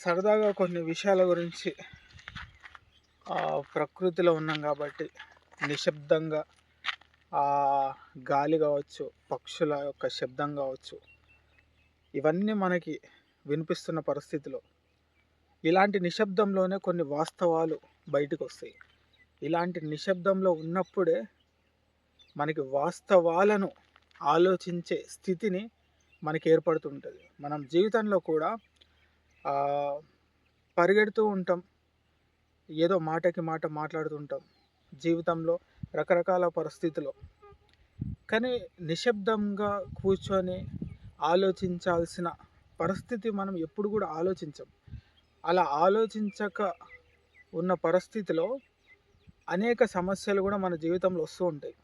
సరదాగా కొన్ని విషయాల గురించి ప్రకృతిలో ఉన్నాం కాబట్టి నిశ్శబ్దంగా గాలి కావచ్చు, పక్షుల యొక్క శబ్దం కావచ్చు, ఇవన్నీ మనకి వినిపిస్తున్న పరిస్థితిలో ఇలాంటి నిశ్శబ్దంలోనే కొన్ని వాస్తవాలు బయటకు వస్తాయి. ఇలాంటి నిశ్శబ్దంలో ఉన్నప్పుడే మనకి వాస్తవాలను ఆలోచించే స్థితిని మనకి ఏర్పడుతుంటుంది. మనం జీవితంలో కూడా పరిగెడుతూ ఉంటాం, ఏదో మాటకి మాట మాట్లాడుతుంటాం జీవితంలో రకరకాల పరిస్థితుల్లో. కానీ నిశ్శబ్దంగా కూర్చొని ఆలోచించాల్సిన పరిస్థితి మనం ఎప్పుడు కూడా ఆలోచించం. అలా ఆలోచించక ఉన్న పరిస్థితిలో అనేక సమస్యలు కూడా మన జీవితంలో వస్తూ ఉంటాయి.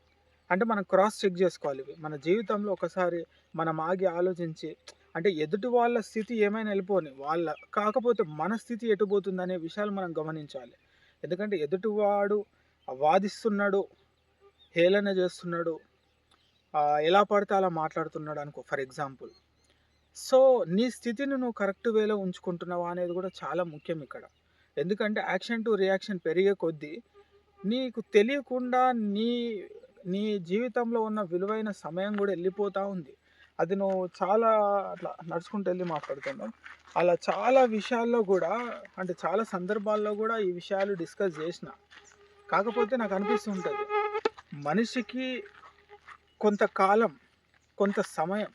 అంటే మనం క్రాస్ చెక్ చేసుకోవాలి. మన జీవితంలో ఒకసారి మనం ఆగి ఆలోచించి, అంటే ఎదుటి వాళ్ళ స్థితి ఏమైనా వెళ్ళిపోని కాకపోతే మన స్థితి ఎటుపోతుంది అనే విషయాలు మనం గమనించాలి. ఎందుకంటే ఎదుటివాడు వాదిస్తున్నాడు, హేళన చేస్తున్నాడు, ఎలా పడితే అలా మాట్లాడుతున్నాడు అనుకో ఫర్ ఎగ్జాంపుల్. సో నీ స్థితిని నువ్వు కరెక్ట్ వేలో ఉంచుకుంటున్నావా అనేది కూడా చాలా ముఖ్యం ఇక్కడ. ఎందుకంటే యాక్షన్ టు రియాక్షన్ పెరిగే కొద్దీ నీకు తెలియకుండా నీ నీ జీవితంలో ఉన్న విలువైన సమయం కూడా వెళ్ళిపోతూ ఉంది. అది నువ్వు చాలా అట్లా నడుచుకుంటూ వెళ్ళి మాట్లాడుతున్నాం. అలా చాలా విషయాల్లో కూడా, అంటే చాలా సందర్భాల్లో కూడా ఈ విషయాలు డిస్కస్ చేసిన. కాకపోతే నాకు అనిపిస్తుంటుంది, మనిషికి కొంతకాలం, కొంత సమయం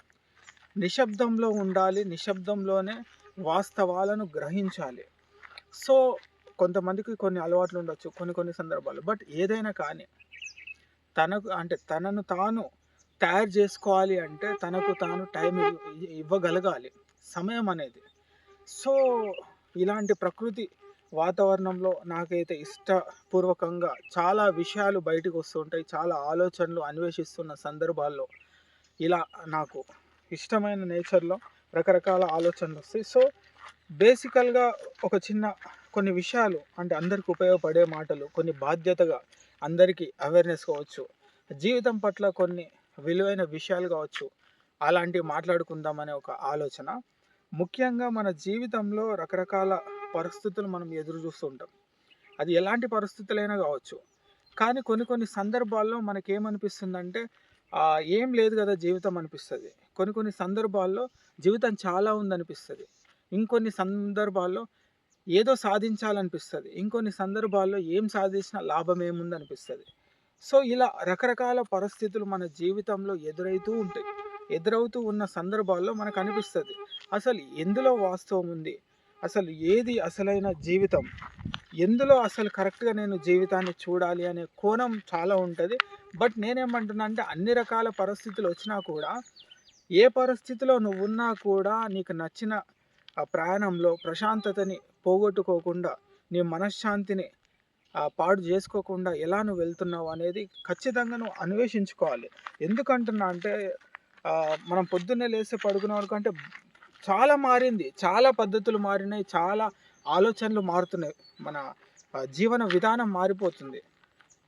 నిశ్శబ్దంలో ఉండాలి, నిశ్శబ్దంలోనే వాస్తవాలను గ్రహించాలి. సో కొంతమందికి కొన్ని అలవాట్లు ఉండొచ్చు కొన్ని సందర్భాలు. బట్ ఏదైనా కానీ తనను తాను తయారు చేసుకోవాలి అంటే తనకు తాను టైం ఇవ్వగలగాలి, సమయం అనేది. సో ఇలాంటి ప్రకృతి వాతావరణంలో నాకైతే ఇష్టపూర్వకంగా చాలా విషయాలు బయటకు వస్తుంటాయి. చాలా ఆలోచనలు అన్వేషిస్తున్న సందర్భాల్లో ఇలా నాకు ఇష్టమైన నేచర్లో రకరకాల ఆలోచనలు వస్తాయి. సో బేసికల్గా ఒక కొన్ని విషయాలు, అంటే అందరికి ఉపయోగపడే మాటలు, కొన్ని బాధ్యతగా అందరికీ అవేర్నెస్ కావచ్చు, జీవితం పట్ల కొన్ని విలువైన విషయాలు కావచ్చు, అలాంటివి మాట్లాడుకుందామనే ఒక ఆలోచన. ముఖ్యంగా మన జీవితంలో రకరకాల పరిస్థితులు మనం ఎదురు చూస్తుంటాం. అది ఎలాంటి పరిస్థితులైనా కావచ్చు. కానీ కొన్ని సందర్భాల్లో మనకేమనిపిస్తుందంటే ఏం లేదు కదా జీవితం అనిపిస్తుంది. కొన్ని సందర్భాల్లో జీవితం చాలా ఉందనిపిస్తుంది. ఇంకొన్ని సందర్భాల్లో ఏదో సాధించాలనిపిస్తుంది. ఇంకొన్ని సందర్భాల్లో ఏం సాధించినా లాభం ఏముందనిపిస్తుంది. సో ఇలా రకరకాల పరిస్థితులు మన జీవితంలో ఎదురవుతూ ఉన్న సందర్భాల్లో మనకు అనిపిస్తుంది, అసలు ఎందులో వాస్తవం ఉంది, అసలు ఏది అసలైన జీవితం, ఎందులో అసలు కరెక్ట్గా నేను జీవితాన్ని చూడాలి అనే కోణం చాలా ఉంటుంది. బట్ నేనేమంటున్నా అంటే అన్ని రకాల పరిస్థితులు వచ్చినా కూడా, ఏ పరిస్థితిలో నువ్వు ఉన్నా కూడా నీకు నచ్చిన ప్రయాణంలో ప్రశాంతతని పోగొట్టుకోకుండా, నీ మనశ్శాంతిని పాడు చేసుకోకుండా ఎలా నువ్వు వెళ్తున్నావు అనేది ఖచ్చితంగా నువ్వు అన్వేషించుకోవాలి. ఎందుకంటున్నా అంటే మనం పొద్దున్నే లేస్తే పడుకునే వరకు అంటే చాలా మారింది, చాలా పద్ధతులు మారినాయి, చాలా ఆలోచనలు మారుతున్నాయి, మన జీవన విధానం మారిపోతుంది.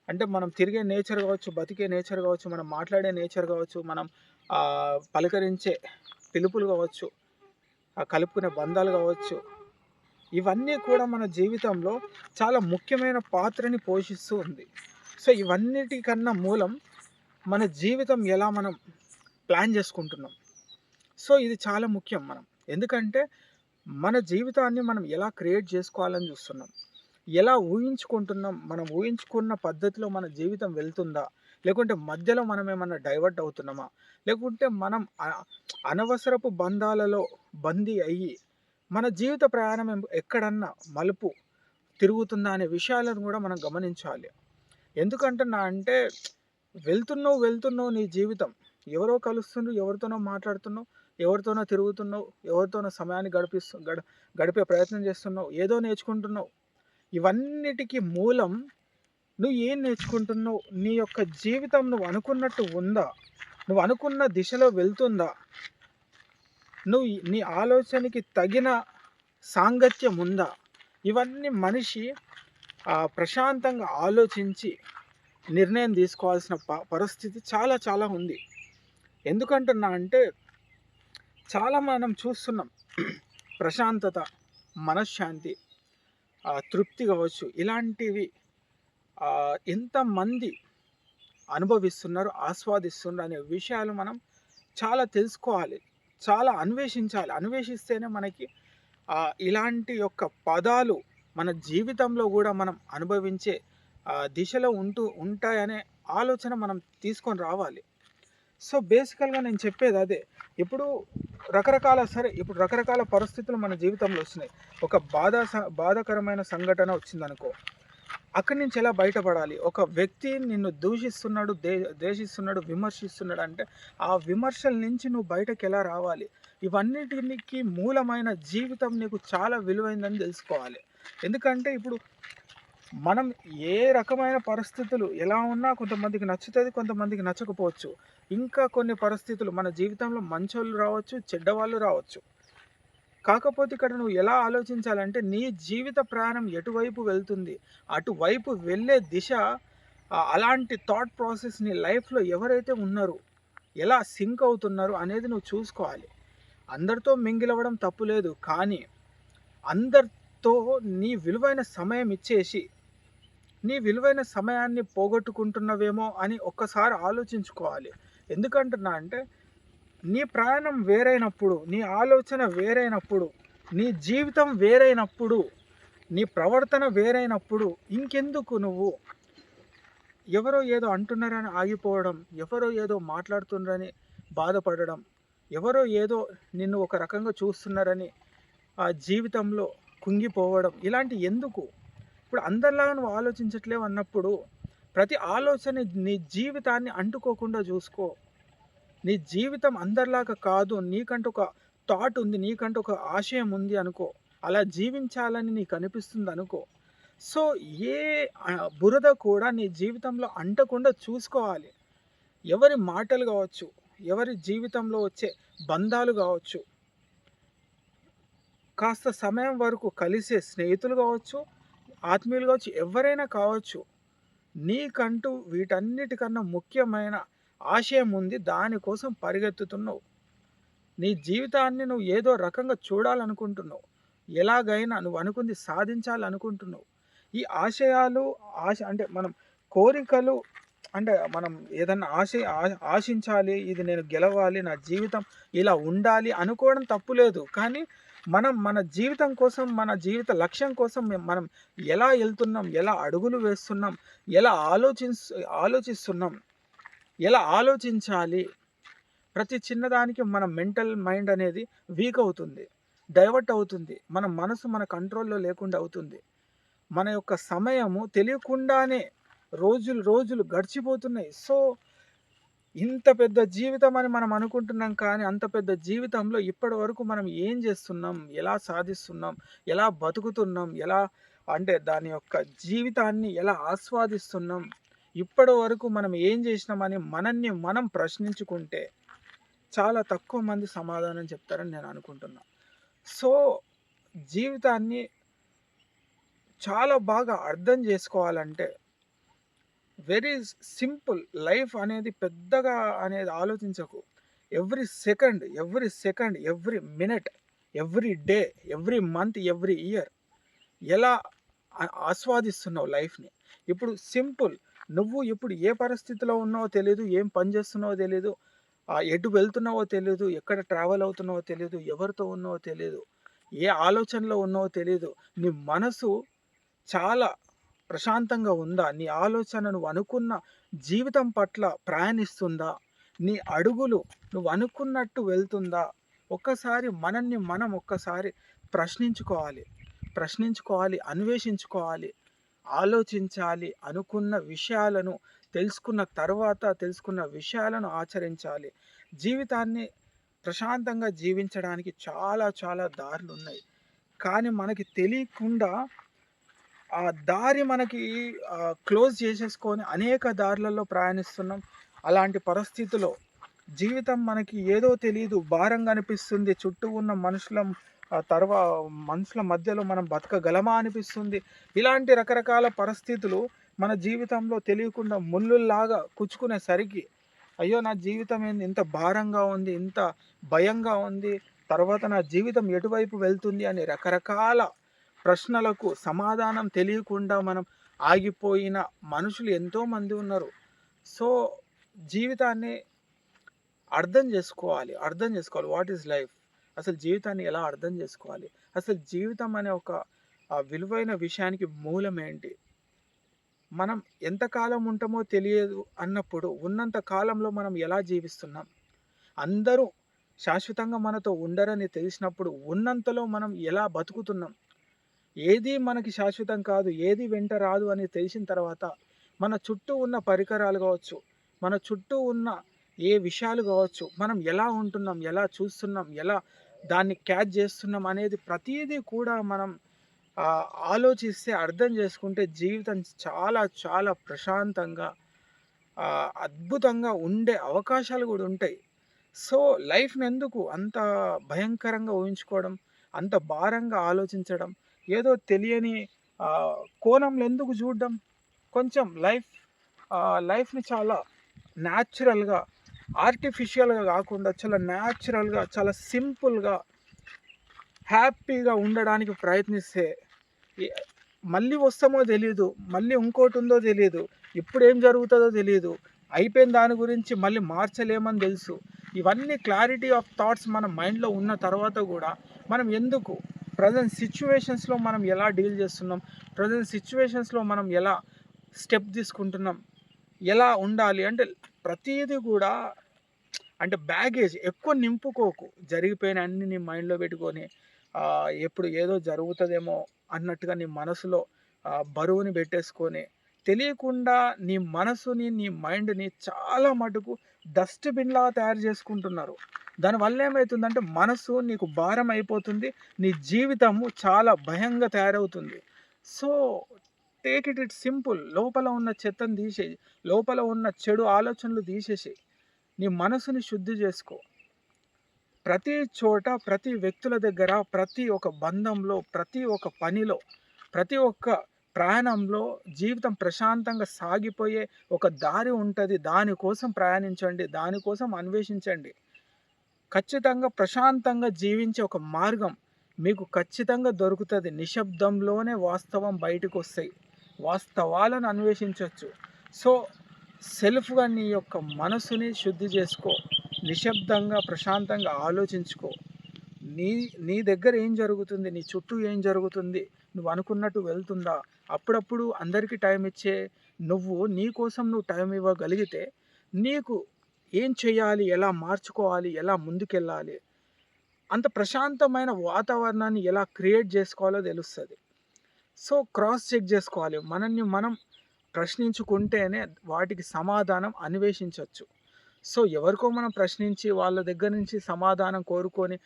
అంటే మనం తిరిగే నేచర్ కావచ్చు, బతికే నేచర్ కావచ్చు, మనం మాట్లాడే నేచర్ కావచ్చు, మనం పలకరించే పిలుపులు కావచ్చు, కలుపుకునే బంధాలు కావచ్చు, ఇవన్నీ కూడా మన జీవితంలో చాలా ముఖ్యమైన పాత్రని పోషిస్తూ ఉంది. సో ఇవన్నిటికన్నా మూలం మన జీవితం ఎలా మనం ప్లాన్ చేసుకుంటున్నాం. సో ఇది చాలా ముఖ్యం. ఎందుకంటే మన జీవితాన్ని మనం ఎలా క్రియేట్ చేసుకోవాలని చూస్తున్నాం, ఎలా ఊహించుకుంటున్నాం, మనం ఊహించుకున్న పద్ధతిలో మన జీవితం వెళ్తుందా, లేకుంటే మధ్యలో మనం ఏమన్నా డైవర్ట్ అవుతున్నామా, లేకుంటే మనం అనవసరపు బంధాలలో బందీ అయ్యి మన జీవిత ప్రయాణం ఎక్కడన్నా మలుపు తిరుగుతుందా అనే విషయాలను కూడా మనం గమనించాలి. ఎందుకంటున్నా అంటే వెళ్తున్నావు నీ జీవితం, ఎవరో కలుస్తున్నావు, ఎవరితోనో మాట్లాడుతున్నావు, ఎవరితోనో తిరుగుతున్నావు, ఎవరితోనో సమయాన్ని గడిపే ప్రయత్నం చేస్తున్నావు, ఏదో నేర్చుకుంటున్నావు. ఇవన్నిటికీ మూలం నువ్వు ఏం నేర్చుకుంటున్నావు, నీ యొక్క జీవితం నువ్వు అనుకున్నట్టు ఉందా, నువ్వు అనుకున్న దిశలో వెళ్తుందా, నీ ఆలోచనకి తగిన సాంగత్యం ఉందా. ఇవన్నీ మనిషి ప్రశాంతంగా ఆలోచించి నిర్ణయం తీసుకోవాల్సిన పరిస్థితి చాలా చాలా ఉంది. ఎందుకంటున్నా అంటే చాలా మనం చూస్తున్నాం, ప్రశాంతత, మనశ్శాంతి, తృప్తి కావచ్చు, ఇలాంటివి ఎంతమంది అనుభవిస్తున్నారు, ఆస్వాదిస్తున్నారు అనే విషయాలు మనం చాలా తెలుసుకోవాలి. చాలా అన్వేషించాలి. అన్వేషిస్తేనే మనకి ఇలాంటి యొక్క పదాలు మన జీవితంలో గూడా మనం అనుభవించే దిశలో ఉంటాయనే ఆలోచన మనం తీసుకొని రావాలి. సో, బేసికల్‌గా నేను చెప్పేది అదే. ఇప్పుడు ఇప్పుడు రకరకాల పరిస్థితులు మన జీవితంలో వస్తున్నాయి. ఒక బాధాకరమైన సంఘటన వచ్చిందనుకో, అక్కడి నుంచి ఎలా బయటపడాలి? ఒక వ్యక్తి నిన్ను దూషిస్తున్నాడు, ద్వేషిస్తున్నాడు, విమర్శిస్తున్నాడు అంటే, ఆ విమర్శల నుంచి నువ్వు బయటకెలా రావాలి? ఇవన్నిటికి మూలమైన జీవితం నీకు చాలా విలువైందని తెలుసుకోవాలి. ఎందుకంటే ఇప్పుడు మనం ఏ రకమైన పరిస్థితులు ఎలా ఉన్నా కొంతమందికి నచ్చుతది, కొంతమందికి నచ్చకపోవచ్చు. ఇంకా కొన్ని పరిస్థితులు మన జీవితంలో మంచోళ్ళు రావచ్చు, చెడ్డవాళ్ళు రావచ్చు. కాకపోతే ఇక్కడ నువ్వు ఎలా ఆలోచించాలంటే నీ జీవిత ప్రయాణం ఎటువైపు వెళ్తుంది, అటువైపు వెళ్ళే దిశ, అలాంటి థాట్ ప్రాసెస్ నీ లైఫ్లో ఎవరైతే ఉన్నారో, ఎలా సింక్ అవుతున్నారు అనేది నువ్వు చూసుకోవాలి. అందరితో మింగిలవ్వడం తప్పు లేదు, కానీ అందరితో నీ విలువైన సమయం ఇచ్చేసి నీ విలువైన సమయాన్ని పోగొట్టుకుంటున్నవేమో అని ఒక్కసారి ఆలోచించుకోవాలి. ఎందుకంటున్నా అంటే నీ ప్రయాణం వేరైనప్పుడు, నీ ఆలోచన వేరైనప్పుడు, నీ జీవితం వేరైనప్పుడు, నీ ప్రవర్తన వేరైనప్పుడు ఇంకెందుకు నువ్వు ఎవరో ఏదో అంటున్నారని ఆగిపోవడం, ఎవరో ఏదో మాట్లాడుతున్నారని బాధపడడం, ఎవరో ఏదో నిన్ను ఒక రకంగా చూస్తున్నారని ఆ జీవితంలో కుంగిపోవడం, ఇలాంటి ఎందుకు? ఇప్పుడు అందరిలాగా నువ్వు ఆలోచించట్లేవు అన్నప్పుడు ప్రతి ఆలోచన నీ జీవితాన్ని అంటుకోకుండా చూసుకో. నీ జీవితం అందరిలాగా కాదు, నీకంటూ ఒక థాట్ ఉంది, నీకంటూ ఒక ఆశయం ఉంది అనుకో, అలా జీవించాలని నీకు అనిపిస్తుంది అనుకో. సో ఏ బురద కూడా నీ జీవితంలో అంటకుండా చూసుకోవాలి. ఎవరి మాటలు కావచ్చు, ఎవరి జీవితంలో వచ్చే బంధాలు కావచ్చు, కాస్త సమయం వరకు కలిసే స్నేహితులు కావచ్చు, ఆత్మీయులు కావచ్చు, ఎవరైనా కావచ్చు, నీకంటూ వీటన్నిటికన్నా ముఖ్యమైన ఆశయం ఉంది, దానికోసం పరిగెత్తుతున్నావు. నీ జీవితాన్ని నువ్వు ఏదో రకంగా చూడాలనుకుంటున్నావు, ఎలాగైనా నువ్వు అనుకుంది సాధించాలనుకుంటున్నావు. ఈ ఆశయాలు అంటే మనం కోరికలు, అంటే మనం ఏదన్నా ఆశించాలి, ఇది నేను గెలవాలి, నా జీవితం ఇలా ఉండాలి అనుకోవడం తప్పులేదు. కానీ మన జీవితం కోసం, మన జీవిత లక్ష్యం కోసం మనం ఎలా వెళ్తున్నాం, ఎలా అడుగులు వేస్తున్నాం, ఎలా ఆలోచిస్తున్నాం, ఎలా ఆలోచించాలి. ప్రతి చిన్నదానికి మన మెంటల్ మైండ్ అనేది వీక్ అవుతుంది, డైవర్ట్ అవుతుంది, మన మనసు మన కంట్రోల్లో లేకుండా అవుతుంది. మన యొక్క సమయము తెలియకుండానే రోజులు గడిచిపోతున్నాయి. సో ఇంత పెద్ద జీవితం అని మనం అనుకుంటున్నాం, కానీ అంత పెద్ద జీవితంలో ఇప్పటి వరకు మనం ఏం చేస్తున్నాం, ఎలా సాధిస్తున్నాం, ఎలా బతుకుతున్నాం, ఎలా అంటే దాని యొక్క జీవితాన్ని ఎలా ఆస్వాదిస్తున్నాం, ఇప్పటి వరకు మనం ఏం చేసినామని మనల్ని మనం ప్రశ్నించుకుంటే చాలా తక్కువ మంది సమాధానం చెప్తారని నేను అనుకుంటున్నా. సో జీవితాన్ని చాలా బాగా అర్థం చేసుకోవాలంటే వెరీ సింపుల్ లైఫ్ అనేది పెద్దగా అనేది ఆలోచించకు. Every second, every minute, every day, every month, every year ఎలా ఆస్వాదిస్తున్నావు లైఫ్ని. ఇప్పుడు సింపుల్, నువ్వు ఇప్పుడు ఏ పరిస్థితిలో ఉన్నావో తెలియదు, ఏం పని చేస్తున్నావో తెలియదు, ఎటు వెళ్తున్నావో తెలియదు, ఎక్కడ ట్రావెల్ అవుతున్నావో తెలియదు, ఎవరితో ఉన్నావో తెలియదు, ఏ ఆలోచనలో ఉన్నావో తెలియదు. నీ మనసు చాలా ప్రశాంతంగా ఉందా? నీ ఆలోచన నువ్వు అనుకున్న జీవితం పట్ల ప్రయాణిస్తుందా? నీ అడుగులు నువ్వు అనుకున్నట్టు వెళ్తుందా? ఒక్కసారి మనల్ని మనం ఒక్కసారి ప్రశ్నించుకోవాలి, అన్వేషించుకోవాలి, ఆలోచించాలి. అనుకున్న విషయాలను తెలుసుకున్న విషయాలను ఆచరించాలి. జీవితాన్ని ప్రశాంతంగా జీవించడానికి చాలా దారులు ఉన్నాయి, కానీ మనకి తెలియకుండా ఆ దారి మనకి క్లోజ్ చేసేసుకొని అనేక దారులలో ప్రయాణిస్తున్నాం. అలాంటి పరిస్థితిలో జీవితం మనకి ఏదో తెలియదు, భారంగా అనిపిస్తుంది. చుట్టూ ఉన్న మనుషుల మధ్యలో మనం బతకగలమా అనిపిస్తుంది. ఇలాంటి రకరకాల పరిస్థితులు మన జీవితంలో తెలియకుండా ముళ్ళుల్లాగా కుచ్చుకునేసరికి అయ్యో నా జీవితం ఏంది ఇంత భారంగా ఉంది, ఇంత భయంగా ఉంది, తర్వాత నా జీవితం ఎటువైపు వెళ్తుంది అని రకరకాల ప్రశ్నలకు సమాధానం తెలియకుండా మనం ఆగిపోయిన మనుషులు ఎంతోమంది ఉన్నారు. సో, జీవితాన్ని అర్థం చేసుకోవాలి. What is life? అసలు జీవితాన్ని ఎలా అర్థం చేసుకోవాలి? అసలు జీవితం అనే ఒక విలువైన విషయానికి మూలం ఏంటి? మనం ఎంతకాలం ఉంటామో తెలియదు అన్నప్పుడు, ఉన్నంత కాలంలో మనం ఎలా జీవిస్తున్నాం? అందరూ శాశ్వతంగా మనతో ఉండరని తెలిసినప్పుడు, ఉన్నంతలో మనం ఎలా బతుకుతున్నాం? ఏది మనకి శాశ్వతం కాదు, ఏది వెంట రాదు అని తెలిసిన తర్వాత, మన చుట్టూ ఉన్న పరికరాలు కావచ్చు, మన చుట్టూ ఉన్న ఏ విషయాలు కావచ్చు, మనం ఎలా ఉంటున్నాం, ఎలా చూస్తున్నాం, ఎలా దాన్ని క్యాచ్ చేస్తున్నాం అనేది ప్రతీదీ కూడా మనం ఆలోచిస్తే, అర్థం చేసుకుంటే జీవితం చాలా చాలా ప్రశాంతంగా అద్భుతంగా ఉండే అవకాశాలు కూడా ఉంటాయి. సో, లైఫ్‌ని ఎందుకు అంత భయంకరంగా ఊహించుకోవడం, అంత భారంగా ఆలోచించడం, ఏదో తెలియని కోణంలో ఎందుకు చూడడం? కొంచెం లైఫ్‌ని చాలా న్యాచురల్‌గా, ఆర్టిఫిషియల్‌గా కాకుండా చాలా న్యాచురల్‌గా, చాలా సింపుల్‌గా, హ్యాపీగా ఉండడానికి ప్రయత్నిస్తే మళ్ళీ వస్తామో తెలీదు, మళ్ళీ ఇంకోటి ఉందో తెలీదు, ఇప్పుడేం జరుగుతుందో తెలీదు, అయిపోయిన దాని గురించి మళ్ళీ మార్చలేమని తెలుసు. ఇవన్నీ క్లారిటీ ఆఫ్ థాట్స్ మన మైండ్లో ఉన్న తర్వాత కూడా మనం ఎందుకు ప్రజెంట్ సిచ్యువేషన్స్లో మనం ఎలా డీల్ చేస్తున్నాం, ప్రజెంట్ సిచ్యువేషన్స్లో మనం ఎలా స్టెప్ తీసుకుంటున్నాం, ఎలా ఉండాలి అంటే ప్రతిదీ కూడా అంటే బ్యాగేజ్ ఎక్కువ నింపుకోకు. జరిగిపోయిన అన్ని నీ మైండ్లో పెట్టుకొని ఎప్పుడు ఏదో జరుగుతుందేమో అన్నట్టుగా నీ మనసులో బరువుని పెట్టేసుకొని తెలియకుండా నీ మనసుని, నీ మైండ్ని చాలా మటుకు డస్ట్‌బిన్‌లా తయారు చేసుకుంటున్నారు. దానివల్ల ఏమవుతుందంటే మనసు నీకు భారం అయిపోతుంది, నీ జీవితము చాలా భయంగా తయారవుతుంది. So, it simple. లోపల ఉన్న చెత్తను తీసేయి, లోపల ఉన్న చెడు ఆలోచనలు తీసేసేయి, నీ మనసుని శుద్ధి చేసుకో. ప్రతి చోట, ప్రతి వ్యక్తుల దగ్గర, ప్రతి ఒక్క బంధంలో, ప్రతి ఒక్క పనిలో, ప్రతి ఒక్క ప్రయాణంలో జీవితం ప్రశాంతంగా సాగిపోయే ఒక దారి ఉంటుంది. దానికోసం ప్రయాణించండి, దానికోసం అన్వేషించండి. ఖచ్చితంగా ప్రశాంతంగా జీవించే ఒక మార్గం మీకు ఖచ్చితంగా దొరుకుతుంది. నిశ్శబ్దంలోనే వాస్తవం బయటకు వస్తాయి, వాస్తవాలను అన్వేషించవచ్చు. సో, సెల్ఫ్గా నీ యొక్క మనసుని శుద్ధి చేసుకో, నిశ్శబ్దంగా ప్రశాంతంగా ఆలోచించుకో. నీ నీ దగ్గర ఏం జరుగుతుంది, నీ చుట్టూ ఏం జరుగుతుంది, నువ్వు అనుకున్నట్టు వెళ్తుందా? అప్పుడప్పుడు అందరికీ టైం ఇచ్చే నువ్వు నీ కోసం నువ్వు టైం ఇవ్వగలిగితే నీకు ఏం చేయాలి, ఎలా మార్చుకోవాలి, ఎలా ముందుకెళ్ళాలి, అంత ప్రశాంతమైన వాతావరణాన్ని ఎలా క్రియేట్ చేసుకోవాలో తెలుస్తుంది. సో, క్రాస్ చెక్ చేసుకోవాలి. మనల్ని మనం ప్రశ్నించుకుంటేనే వాటికి సమాధానం అన్వేషించవచ్చు. సో, ఎవరికో మనం ప్రశ్నించి వాళ్ళ దగ్గర నుంచి సమాధానం కోరుకొని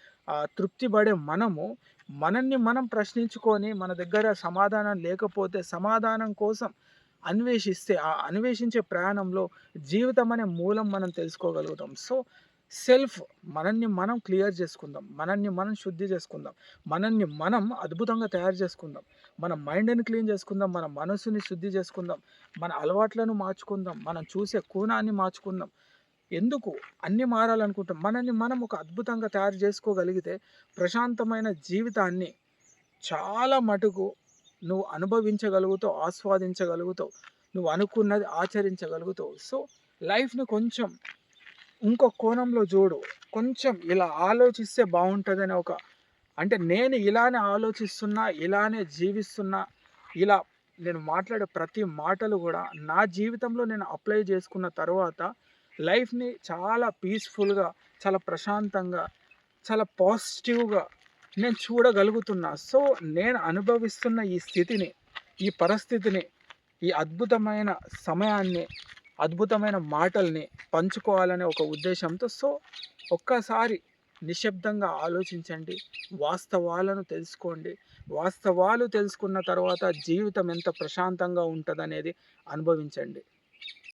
తృప్తి పడే మనము, మనల్ని మనం ప్రశ్నించుకొని మన దగ్గర సమాధానం లేకపోతే సమాధానం కోసం అన్వేషిస్తే, ఆ అన్వేషించే ప్రయాణంలో జీవితం అనే మూలం మనం తెలుసుకోగలుగుతాం. సో, మనల్ని మనం క్లియర్ చేసుకుందాం, మనల్ని మనం శుద్ధి చేసుకుందాం, మనల్ని మనం అద్భుతంగా తయారు చేసుకుందాం, మన మైండ్ని క్లీన్ చేసుకుందాం, మన మనసుని శుద్ధి చేసుకుందాం, మన అలవాట్లను మార్చుకుందాం, మనం చూసే కోణాన్ని మార్చుకుందాం. ఎందుకు అన్నీ మారాలనుకుంటాం? మనల్ని మనం ఒక అద్భుతంగా తయారు చేసుకోగలిగితే ప్రశాంతమైన జీవితాన్ని చాలా మటుకు నువ్వు అనుభవించగలుగుతావు, ఆస్వాదించగలుగుతావు, నువ్వు అనుకున్నది ఆచరించగలుగుతావు. సో, లైఫ్ని కొంచెం ఇంకో కోణంలో చూడు, కొంచెం ఇలా ఆలోచిస్తే బాగుంటుందని అంటే నేను ఇలానే ఆలోచిస్తున్నా, ఇలానే జీవిస్తున్నా, ఇలా నేను మాట్లాడే ప్రతి మాటలు కూడా నా జీవితంలో నేను అప్లై చేసుకున్న తర్వాత లైఫ్ని చాలా పీస్ఫుల్గా, చాలా ప్రశాంతంగా, చాలా పాజిటివ్గా నేను చూడగలుగుతున్నా. సో, నేను అనుభవిస్తున్న ఈ స్థితిని, ఈ పరిస్థితిని, ఈ అద్భుతమైన సమయాన్ని, అద్భుతమైన మాటల్ని పంచుకోవాలనే ఒక ఉద్దేశంతో ఒక్కసారి నిశ్శబ్దంగా ఆలోచించండి, వాస్తవాలను తెలుసుకోండి. వాస్తవాలు తెలుసుకున్న తర్వాత జీవితం ఎంత ప్రశాంతంగా ఉంటుందనేది అనుభవించండి.